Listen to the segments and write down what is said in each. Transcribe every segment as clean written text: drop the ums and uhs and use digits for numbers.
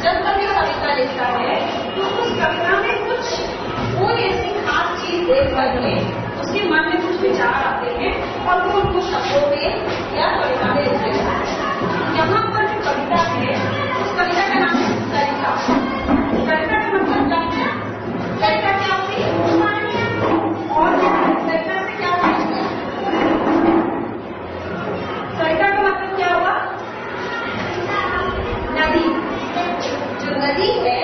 जब कभी कविता लिखता है तो उस कविता में कुछ कोई ऐसी खास चीज देख करके उसके मन में कुछ विचार आते हैं और वो उनको शब्दों में या कविता में लिख देता है। यहाँ पर जो कविता है उस कविता का नाम है सरिता। सरिता का मतलब क्या है? सरिता क्या होती है? और सरिता से क्या होती है? सरिता का मतलब क्या हुआ? नदी। जो नदी है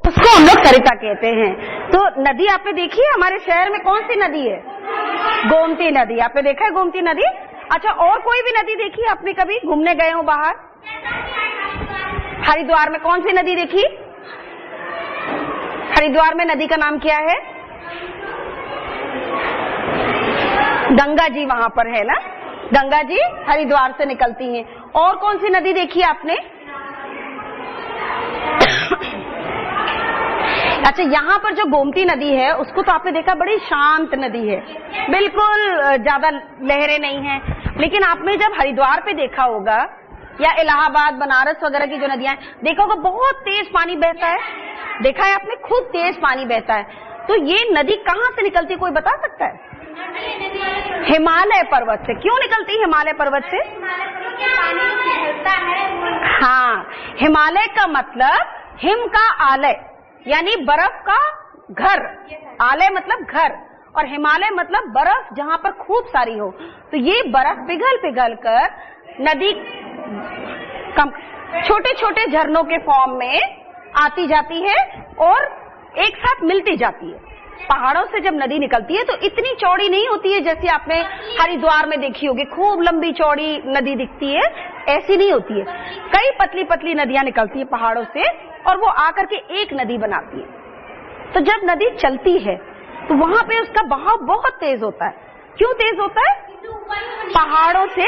उसको हम लोग सरिता कहते हैं। तो नदी आपने देखी है? हमारे शहर में कौन सी नदी है? गोमती नदी। आपने देखा है गोमती नदी? अच्छा, और कोई भी नदी देखी है आपने? कभी घूमने गए हो बाहर? हरिद्वार में कौन सी नदी देखी? हरिद्वार में नदी का नाम क्या है? गंगा जी वहां पर है ना। गंगा जी हरिद्वार से निकलती हैं। और कौन सी नदी देखी आपने? अच्छा, यहाँ पर जो गोमती नदी है उसको तो आपने देखा बड़ी शांत नदी है, बिल्कुल ज्यादा लहरें नहीं हैं। लेकिन आपने जब हरिद्वार पे देखा होगा या इलाहाबाद बनारस वगैरह की जो नदियां देखा होगा, बहुत तेज पानी बहता है। देखा है आपने? खूब तेज पानी बहता है। तो ये नदी कहाँ से निकलती है, कोई बता सकता है? हिमालय पर्वत से। क्यों निकलती है हिमालय पर्वत से? हाँ, हिमालय का मतलब हिम का आलय यानी बर्फ का घर। आलय मतलब घर और हिमालय मतलब बर्फ जहां पर खूब सारी हो। तो ये बर्फ पिघल पिघल कर नदी छोटे छोटे झरनों के फॉर्म में आती जाती है और एक साथ मिलती जाती है। पहाड़ों से जब नदी निकलती है तो इतनी चौड़ी नहीं होती है जैसे आपने हरिद्वार में देखी होगी, खूब लंबी चौड़ी नदी दिखती है, ऐसी नहीं होती है। कई पतली पतली नदियां निकलती है पहाड़ों से और वो आकर के एक नदी बनाती है। तो जब नदी चलती है तो वहां पे उसका बहाव बहुत तेज होता है। क्यों तेज होता है? पहाड़ों से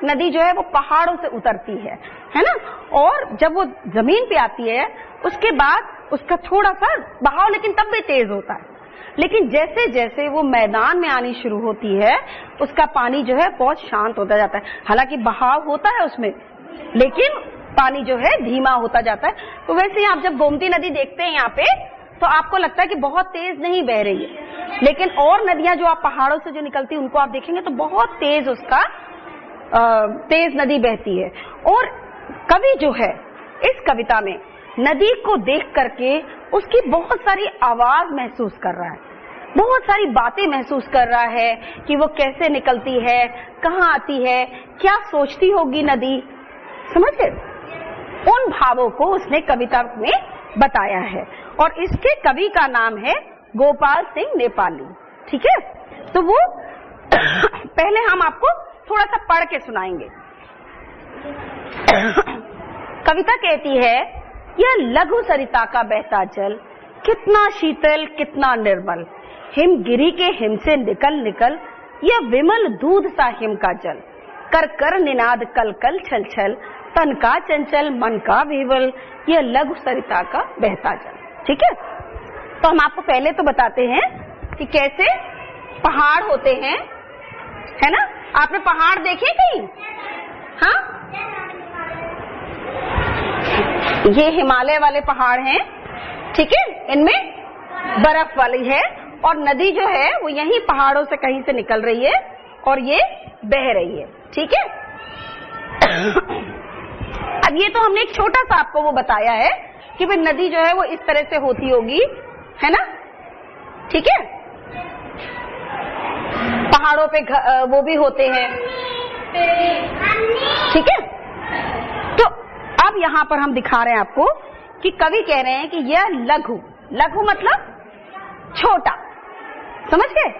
नदी जो है वो पहाड़ों से उतरती है ना। और जब वो जमीन पे आती है उसके बाद उसका थोड़ा सा बहाव लेकिन तब भी तेज होता है। लेकिन जैसे जैसे वो मैदान में आनी शुरू होती है उसका पानी जो है बहुत शांत होता जाता है। हालांकि बहाव होता है उसमें लेकिन पानी जो है धीमा होता जाता है। तो वैसे ही आप जब गोमती नदी देखते हैं यहाँ पे तो आपको लगता है कि बहुत तेज नहीं बह रही है, लेकिन और नदियां जो आप पहाड़ों से जो निकलती है उनको आप देखेंगे तो बहुत तेज उसका तेज नदी बहती है। और कवि जो है इस कविता में नदी को देख करके उसकी बहुत सारी आवाज महसूस कर रहा है, बहुत सारी बातें महसूस कर रहा है कि वो कैसे निकलती है, कहाँ आती है, क्या सोचती होगी नदी। समझ गए? उन भावों को उसने कविता में बताया है और इसके कवि का नाम है गोपाल सिंह नेपाली। ठीक है, तो वो पहले हम आपको थोड़ा सा पढ़ के सुनाएंगे। कविता कहती है, यह लघु सरिता का बहता जल कितना शीतल कितना निर्मल, हिम गिरी के हिम से निकल निकल, यह विमल दूध सा हिम का जल, कर कर निनाद कल कल छल छल, तन का चंचल मन का विवल, यह लघु सरिता का बहता जल। ठीक है, तो हम आपको पहले तो बताते हैं कि कैसे पहाड़ होते हैं, है ना। आपने पहाड़ देखे कहीं? हाँ, ये हिमालय वाले पहाड़ हैं। ठीक है, इनमें बर्फ वाली है और नदी जो है वो यहीं पहाड़ों से कहीं से निकल रही है और ये बह रही है। ठीक है, अब ये तो हमने एक छोटा सा आपको वो बताया है कि भाई नदी जो है वो इस तरह से होती होगी, है ना। ठीक है, पहाड़ों पे वो भी होते हैं। ठीक है, तो अब यहाँ पर हम दिखा रहे हैं आपको कि कवि कह रहे हैं कि यह लघु, लघु मतलब छोटा, समझ गए।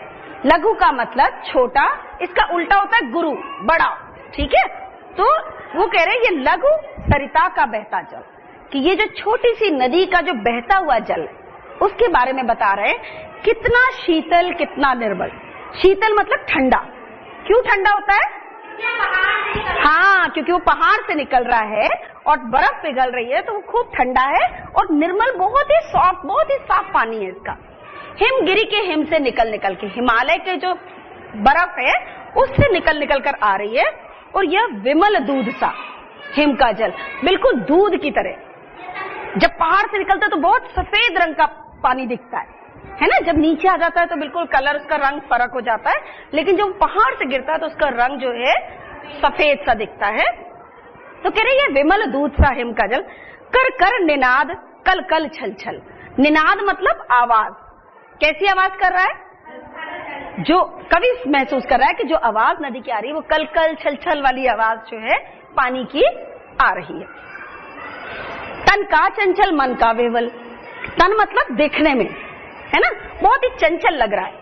लघु का मतलब छोटा, इसका उल्टा होता है गुरु, बड़ा। ठीक है, तो वो कह रहे हैं ये लघु सरिता का बहता जल, कि ये जो छोटी सी नदी का जो बहता हुआ जल उसके बारे में बता रहे हैं, कितना शीतल कितना निर्मल। शीतल मतलब ठंडा। क्यों ठंडा होता है? हाँ, क्योंकि वो पहाड़ से निकल रहा है और बर्फ पिघल रही है तो वो खूब ठंडा है। और निर्मल बहुत ही सॉफ्ट, बहुत ही साफ पानी है इसका। हिमगिरी के हिम से निकल निकल के, हिमालय के जो बर्फ है उससे निकल निकल कर आ रही है। और यह विमल दूध सा, हिम का जल, बिल्कुल दूध की तरह। जब पहाड़ से निकलता है तो बहुत सफेद रंग का पानी दिखता है ना। जब नीचे आ जाता है तो बिल्कुल कलर, उसका रंग फर्क हो जाता है, लेकिन जब पहाड़ से गिरता है तो उसका रंग जो है सफेद सा दिखता है। तो कह रहे ये विमल दूध सा हिम का जल, कर कर निनाद कल कल छल छल। निनाद मतलब आवाज। कैसी आवाज कर रहा है? जो कवि महसूस कर रहा है कि जो आवाज नदी की आ रही है वो कल कल छल छल वाली आवाज जो है पानी की आ रही है। तन का चंचल मन का विवल। तन मतलब देखने में, है ना, बहुत ही चंचल लग रहा है,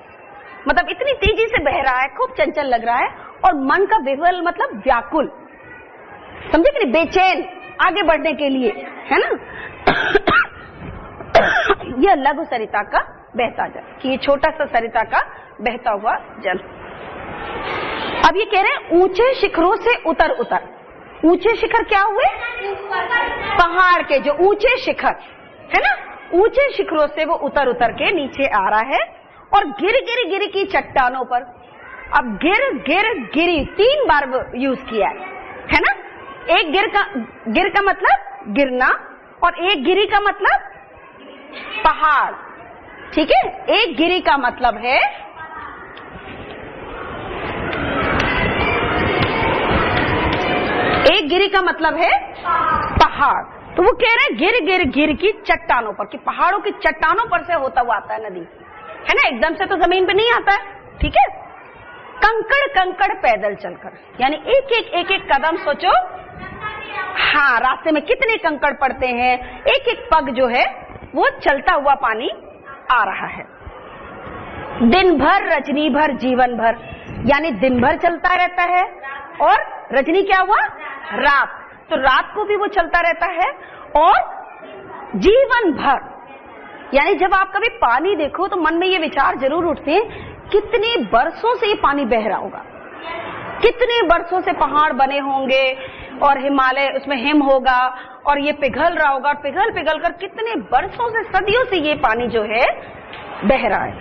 मतलब इतनी तेजी से बह रहा है, खूब चंचल लग रहा है। और मन का विवल मतलब व्याकुल, समझे कि नहीं, बेचैन आगे बढ़ने के लिए, है ना। यह लघु सरिता का बहता जल, कि ये छोटा सा सरिता का बहता हुआ जल। अब ये कह रहे हैं ऊंचे शिखरों से उतर उतर। ऊंचे शिखर क्या हुए? पहाड़ के जो ऊंचे शिखर है ना, ऊंचे शिखरों से वो उतर उतर के नीचे आ रहा है और गिर गिर गिर की चट्टानों पर। अब गिर गिर गिरी 3 बार यूज किया है ना। एक गिर का मतलब गिरना, और एक गिरी का मतलब पहाड़, ठीक है। एक गिरी का मतलब है पहाड़। तो वो कह रहे हैं गिर गिर गिर की चट्टानों पर, कि पहाड़ों की चट्टानों पर से होता हुआ आता है नदी, है ना, एकदम से तो जमीन पे नहीं आता है, ठीक है। कंकड़ कंकड़ पैदल चलकर, यानी एक एक कदम सोचो, हाँ, रास्ते में कितने कंकड़ पड़ते हैं, एक एक पग जो है वो चलता हुआ पानी आ रहा है। दिन भर रजनी भर जीवन भर, यानी दिन भर चलता रहता है, और रजनी क्या हुआ? रात, तो रात को भी वो चलता रहता है, और जीवन भर, यानी जब आप कभी पानी देखो तो मन में ये विचार जरूर उठते हैं कितने बरसों से ये पानी बह रहा होगा, कितने बरसों से पहाड़ बने होंगे और हिमालय उसमें हिम होगा और ये पिघल रहा होगा, पिघल पिघल कर कितने बरसों से, सदियों से ये पानी जो है बह रहा है।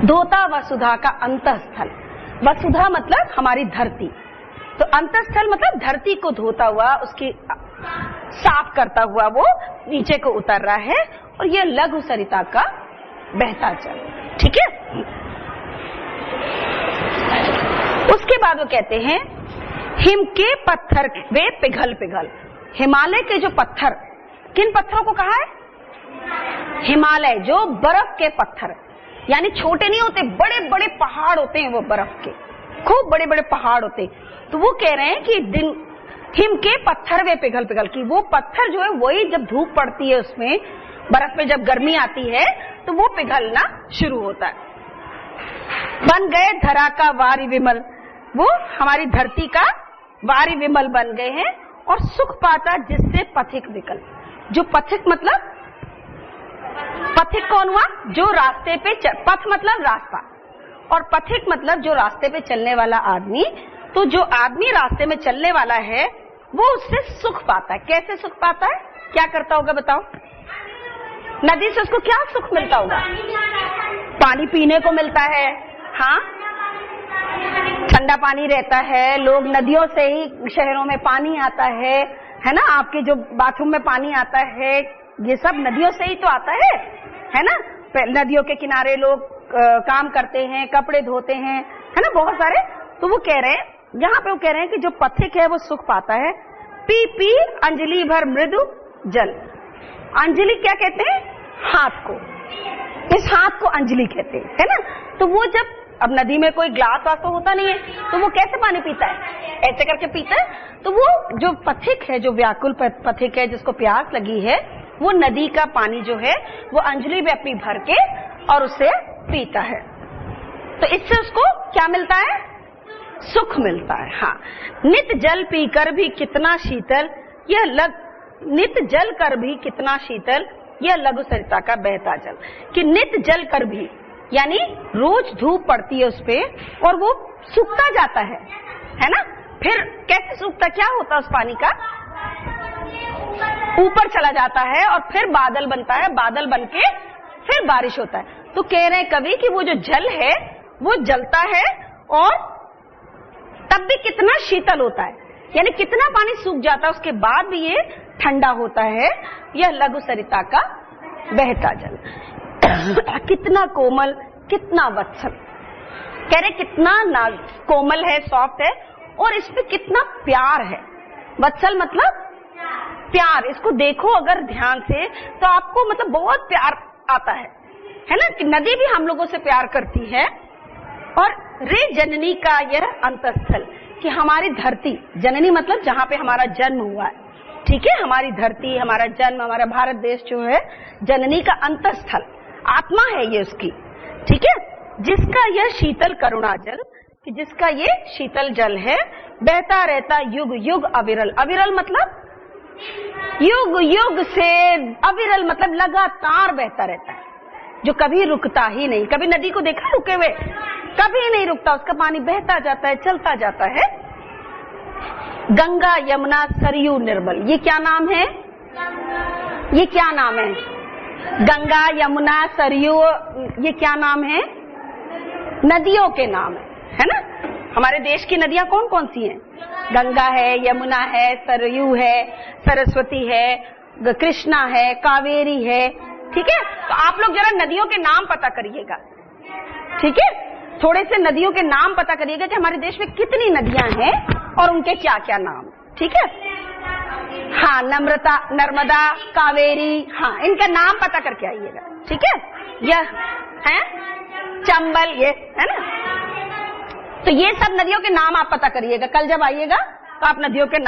धोता वसुधा का अंतःस्थल। वसुधा मतलब हमारी धरती, तो अंतःस्थल मतलब धरती को धोता हुआ, उसकी साफ करता हुआ वो नीचे को उतर रहा है, और ये लघु सरिता का बहता जल, ठीक है। उसके बाद वो कहते हैं हिम के पत्थर वे पिघल पिघल। हिमालय के जो पत्थर, किन पत्थरों को कहा है? हिमालय, जो बर्फ के पत्थर, यानी छोटे नहीं होते, बड़े बड़े पहाड़ होते हैं वो बर्फ के, खूब बड़े बड़े पहाड़ होते हैं। तो वो कह रहे हैं कि हिम के पत्थर वे पिघल पिघल, की वो पत्थर जो है वही जब धूप पड़ती है उसमें, बर्फ में जब गर्मी आती है तो वो पिघलना शुरू होता है। बन गए धरा का वारी विमल, वो हमारी धरती का वारी विमल बन गए हैं, और सुख पाता जिससे पथिक विकल। जो पथिक मतलब, पथिक कौन हुआ? जो रास्ते पे पथ मतलब रास्ता, और पथिक मतलब जो रास्ते पे चलने वाला आदमी। तो जो आदमी रास्ते में चलने वाला है वो उससे सुख पाता है। कैसे सुख पाता है? क्या करता होगा बताओ? नदी से उसको क्या सुख मिलता होगा? पानी पीने को मिलता है, हाँ, ठंडा पानी रहता है, लोग नदियों से ही शहरों में पानी आता है ना। आपके जो बाथरूम में पानी आता है ये सब नदियों से ही तो आता है ना। नदियों के किनारे लोग काम करते हैं, कपड़े धोते हैं, है ना, बहुत सारे। तो वो कह रहे हैं, यहाँ पे वो कह रहे हैं कि जो पथिक है वो सुख पाता है। पी पी अंजलि भर मृदु जल। अंजलि क्या कहते हैं? हाथ को, इस हाथ को अंजलि कहते हैं, है ना। तो वो जब, अब नदी में कोई ग्लास वास तो होता नहीं है, तो वो कैसे पानी पीता है? ऐसे करके पीता है। तो वो जो पथिक है, जो व्याकुल पथिक है, जिसको प्यास लगी है, वो नदी का पानी जो है वो अंजलि में अपनी भर के और उसे पीता है। तो इससे उसको क्या मिलता है? सुख मिलता है। हाँ, नित जल पीकर भी कितना शीतल नित जल कर भी कितना शीतल यह लघु सरिता का बहता जल। कि नित जल कर भी, यानी रोज धूप पड़ती है उस पे और वो सूखता जाता है ना। फिर कैसे सूखता, क्या होता उस पानी का? ऊपर चला जाता है और फिर बादल बनता है, बादल बनके फिर बारिश होता है। तो कह रहे हैं कवि कि वो जो जल है वो जलता है और तब भी कितना शीतल होता है, यानी कितना पानी सूख जाता है उसके बाद भी ये ठंडा होता है। यह लघु सरिता का बहता जल। कितना कोमल, कितना वत्सल, कह रहे कितना कोमल है, सॉफ्ट है, और इस पे कितना प्यार है। वत्सल मतलब प्यार। इसको देखो अगर ध्यान से तो आपको मतलब बहुत प्यार आता है ना, कि नदी भी हम लोगों से प्यार करती है। और रे जननी का यह अंतस्थल, कि हमारी धरती, जननी मतलब जहां पे हमारा जन्म हुआ है, ठीक है, हमारी धरती, हमारा जन्म, हमारा भारत देश जो है, जननी का अंतस्थल, आत्मा है ये उसकी, ठीक है, जिसका यह शीतल करुणा जल, कि जिसका ये शीतल जल है, बहता रहता युग युग अविरल। अविरल मतलब युग युग से, अविरल मतलब लगातार बहता रहता है, जो कभी रुकता ही नहीं। कभी नदी को देखा रुके हुए? कभी नहीं रुकता, उसका पानी बहता जाता है, चलता जाता है। गंगा यमुना सरयू निर्मल, ये क्या नाम है? ये क्या नाम है? गंगा यमुना सरयू, ये क्या नाम है? नदियों के नाम है ना। हमारे देश की नदियां कौन कौन सी हैं? गंगा है, यमुना है, सरयू है, सरस्वती है, कृष्णा है, कावेरी है, ठीक है। तो आप लोग जरा नदियों के नाम पता करिएगा, ठीक है, थोड़े से नदियों के नाम पता करिएगा कि हमारे देश में कितनी नदियां हैं और उनके क्या क्या नाम, ठीक है। हाँ, नर्मदा, कावेरी, हाँ, इनका नाम पता करके आइएगा, ठीक है। यह है चंबल, ये है ना। तो ये सब नदियों के नाम आप पता करिएगा, कल जब आइएगा तो आप नदियों के नाम